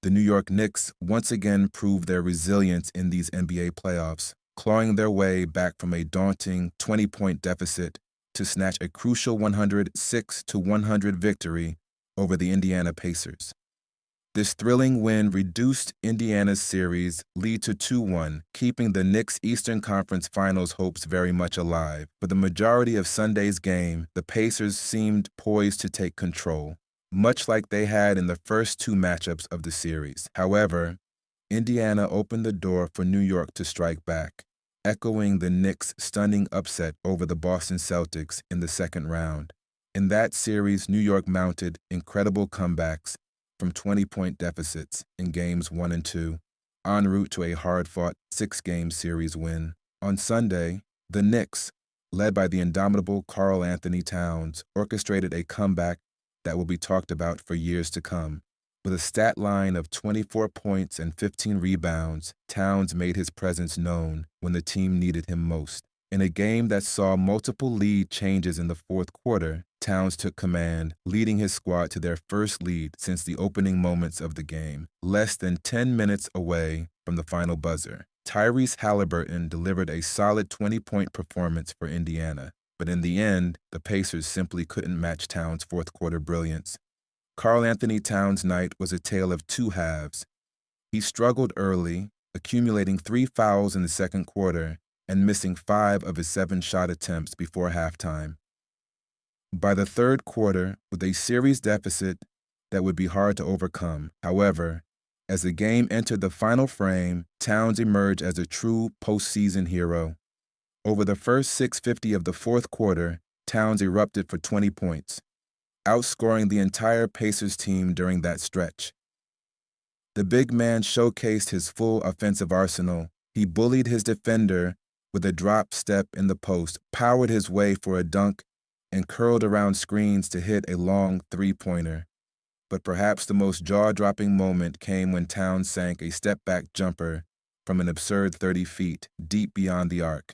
The New York Knicks once again proved their resilience in these NBA playoffs, clawing their way back from a daunting 20-point deficit to snatch a crucial 106-100 victory over the Indiana Pacers. This thrilling win reduced Indiana's series lead to 2-1, keeping the Knicks' Eastern Conference Finals hopes very much alive. For the majority of Sunday's game, the Pacers seemed poised to take control, much like they had in the first two matchups of the series. However, Indiana opened the door for New York to strike back, echoing the Knicks' stunning upset over the Boston Celtics in the second round. In that series, New York mounted incredible comebacks from 20-point deficits in games 1 and 2, en route to a hard-fought 6-game series win. On Sunday, the Knicks, led by the indomitable Karl-Anthony Towns, orchestrated a comeback that will be talked about for years to come. With a stat line of 24 points and 15 rebounds, Towns made his presence known when the team needed him most. In a game that saw multiple lead changes in the fourth quarter, Towns took command, leading his squad to their first lead since the opening moments of the game, less than 10 minutes away from the final buzzer. Tyrese Haliburton delivered a solid 20-point performance for Indiana, but in the end, the Pacers simply couldn't match Towns' fourth-quarter brilliance. Karl-Anthony Towns' night was a tale of two halves. He struggled early, accumulating 3 fouls in the second quarter and missing 5 of his 7 shot attempts before halftime. By the third quarter, with a series deficit that would be hard to overcome, however, as the game entered the final frame, Towns emerged as a true postseason hero. Over the first 6:50 of the fourth quarter, Towns erupted for 20 points, outscoring the entire Pacers team during that stretch. The big man showcased his full offensive arsenal. He bullied his defender with a drop step in the post, powered his way for a dunk, and curled around screens to hit a long three-pointer. But perhaps the most jaw-dropping moment came when Towns sank a step-back jumper from an absurd 30 feet deep beyond the arc,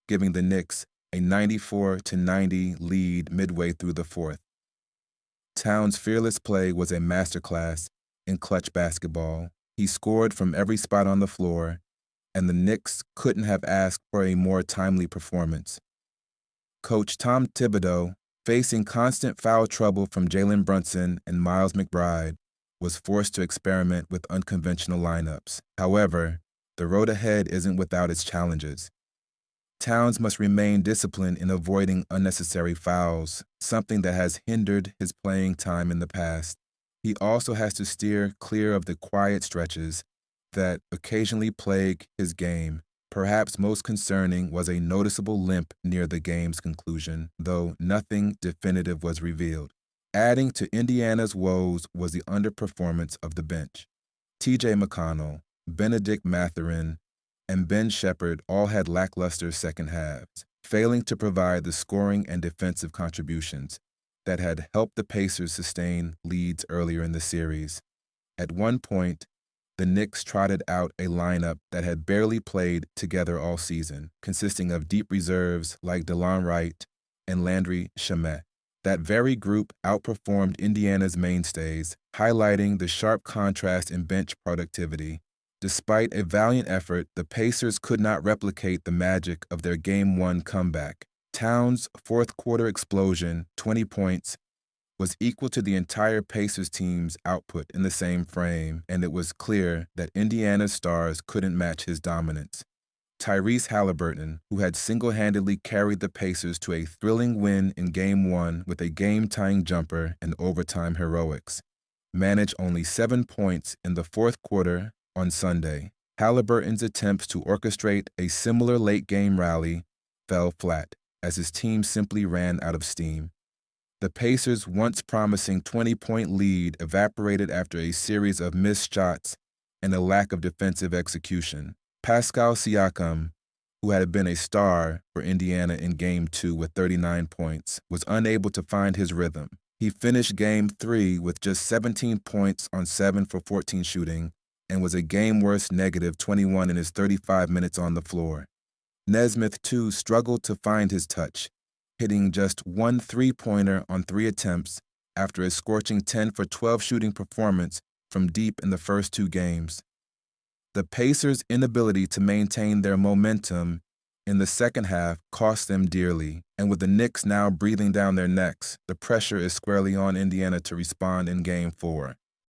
giving the Knicks a 94-90 lead midway through the fourth. Towns' fearless play was a masterclass in clutch basketball. He scored from every spot on the floor, and the Knicks couldn't have asked for a more timely performance. Coach Tom Thibodeau, facing constant foul trouble from Jalen Brunson and Miles McBride, was forced to experiment with unconventional lineups. However, the road ahead isn't without its challenges. Towns must remain disciplined in avoiding unnecessary fouls, something that has hindered his playing time in the past. He also has to steer clear of the quiet stretches that occasionally plague his game. Perhaps most concerning was a noticeable limp near the game's conclusion, though nothing definitive was revealed. Adding to Indiana's woes was the underperformance of the bench. T.J. McConnell, Benedict Mathurin, and Ben Shepherd all had lackluster second halves, failing to provide the scoring and defensive contributions that had helped the Pacers sustain leads earlier in the series. At one point, the Knicks trotted out a lineup that had barely played together all season, consisting of deep reserves like DeLon Wright and Landry Shamet. That very group outperformed Indiana's mainstays, highlighting the sharp contrast in bench productivity. Despite a valiant effort, the Pacers could not replicate the magic of their Game 1 comeback. Towns' fourth-quarter explosion, 20 points, was equal to the entire Pacers team's output in the same frame, and it was clear that Indiana's stars couldn't match his dominance. Tyrese Haliburton, who had single-handedly carried the Pacers to a thrilling win in Game 1 with a game-tying jumper and overtime heroics, managed only 7 points in the fourth quarter on Sunday. Haliburton's attempts to orchestrate a similar late-game rally fell flat, as his team simply ran out of steam. The Pacers' once promising 20-point lead evaporated after a series of missed shots and a lack of defensive execution. Pascal Siakam, who had been a star for Indiana in Game 2 with 39 points, was unable to find his rhythm. He finished Game 3 with just 17 points on 7 for 14 shooting and was a game-worst -21 in his 35 minutes on the floor. Nesmith, too, struggled to find his touch, hitting just 1 three-pointer on 3 attempts after a scorching 10 for 12 shooting performance from deep in the first two games. The Pacers' inability to maintain their momentum in the second half cost them dearly, and with the Knicks now breathing down their necks, the pressure is squarely on Indiana to respond in Game 4.